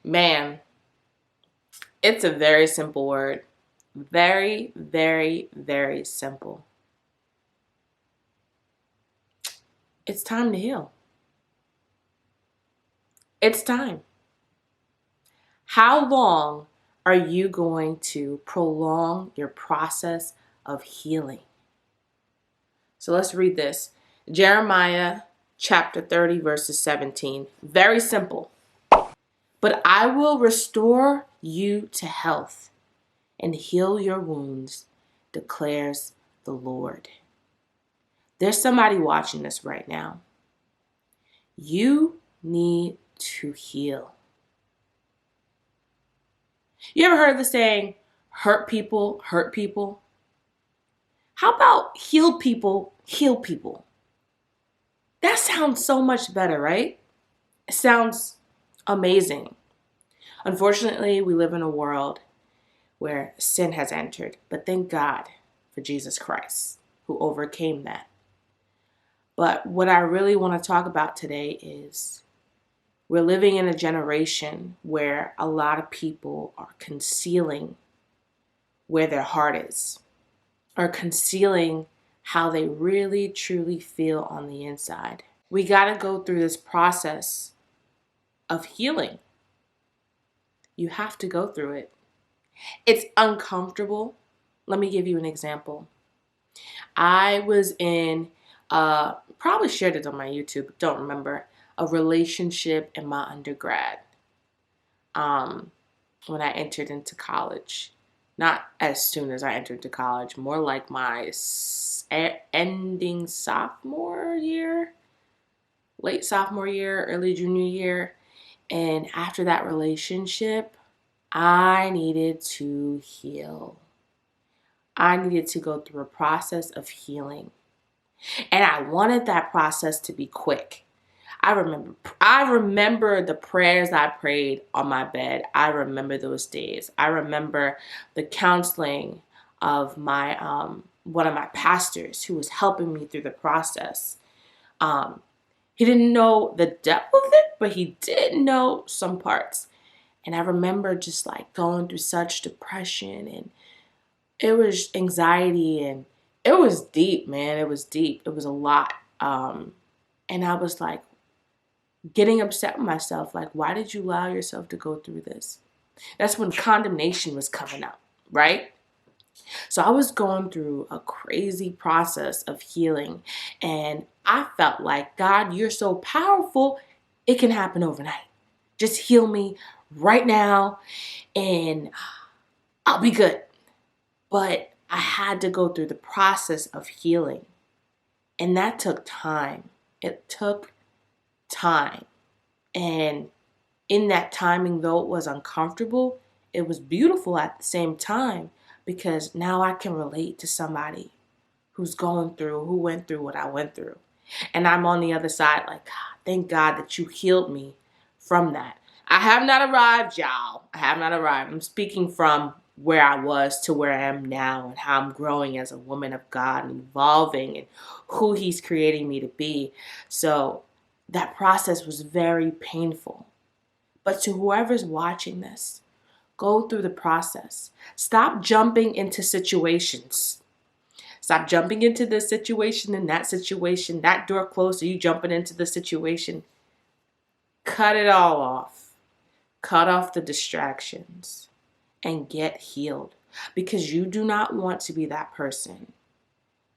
Man, it's a very simple word. Very, very, very simple. It's time to heal. It's time. How long are you going to prolong your process of healing? So let's read this. Jeremiah chapter 30, verses 17. Very simple. But I will restore you to health and heal your wounds, declares the Lord. There's somebody watching this right now. You need to heal. You ever heard the saying, hurt people hurt people? How about heal people heal people? That sounds so much better, right? It sounds amazing. Unfortunately, we live in a world where sin has entered, but thank God for Jesus Christ, who overcame that. But what I really want to talk about today is we're living in a generation where a lot of people are concealing where their heart is, are concealing how they really truly feel on the inside. We got to go through this process of healing. You have to go through it. It's uncomfortable. Let me give you an example. I was in, probably shared it on my YouTube, don't remember, a relationship in my undergrad when I entered into college. Not as soon as I entered into college, more like my ending sophomore year, late sophomore year, early junior year. And after that relationship, I needed to heal. I needed to go through a process of healing. And I wanted that process to be quick. I remember the prayers I prayed on my bed. I remember those days. I remember the counseling of my one of my pastors who was helping me through the process. He didn't know the depth of it, but he did know some parts. And I remember just like going through such depression, and it was anxiety, and it was deep, man. It was deep. It was a lot. And I was like getting upset with myself. Like, why did you allow yourself to go through this? That's when condemnation was coming up, right? So I was going through a crazy process of healing, and I felt like, God, you're so powerful, it can happen overnight. Just heal me right now, and I'll be good. But I had to go through the process of healing, and that took time. It took time. And in that timing, though it was uncomfortable, it was beautiful at the same time, because now I can relate to somebody who went through what I went through. And I'm on the other side like, God, thank God that you healed me from that. I have not arrived, y'all. I have not arrived. I'm speaking from where I was to where I am now, and how I'm growing as a woman of God and evolving and who He's creating me to be. So that process was very painful. But to whoever's watching this, go through the process. Stop jumping into situations. Stop jumping into this situation and that door closed, so you jumping into the situation. Cut it all off. Cut off the distractions and get healed, because you do not want to be that person.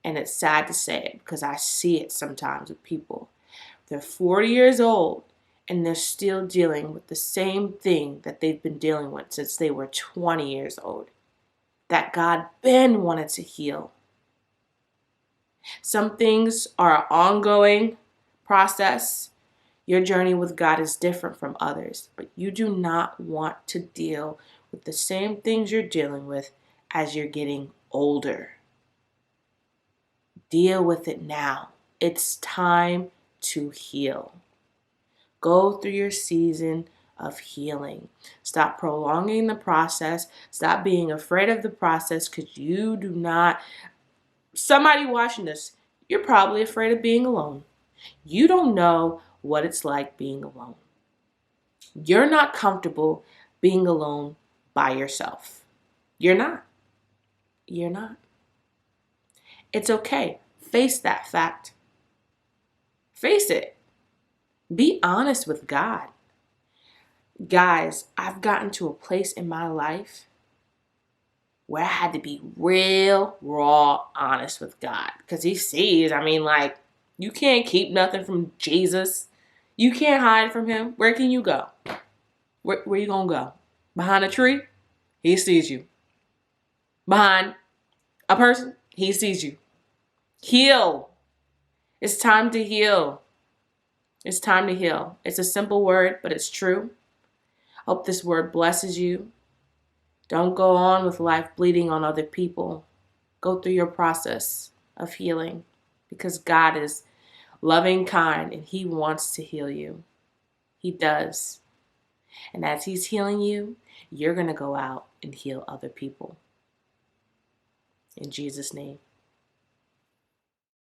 And it's sad to say it, because I see it sometimes with people. They're 40 years old and they're still dealing with the same thing that they've been dealing with since they were 20 years old, that God Ben wanted to heal. Some things are an ongoing process. Your journey with God is different from others, but you do not want to deal with the same things you're dealing with as you're getting older. Deal with it now. It's time to heal. Go through your season of healing. Stop prolonging the process. Stop being afraid of the process, because you do not. Somebody watching this, you're probably afraid of being alone. You don't know what it's like being alone. You're not comfortable being alone by yourself. You're not. You're not. It's okay. Face that fact. Face it. Be honest with God. Guys, I've gotten to a place in my life where I had to be real, raw, honest with God. Because He sees, you can't keep nothing from Jesus. You can't hide from Him. Where can you go? Where you gonna go? Behind a tree? He sees you. Behind a person? He sees you. Heal. It's time to heal. It's time to heal. It's a simple word, but it's true. Hope this word blesses you. Don't go on with life bleeding on other people. Go through your process of healing because God is loving, kind, and He wants to heal you. He does. And as He's healing you, you're going to go out and heal other people. In Jesus' name.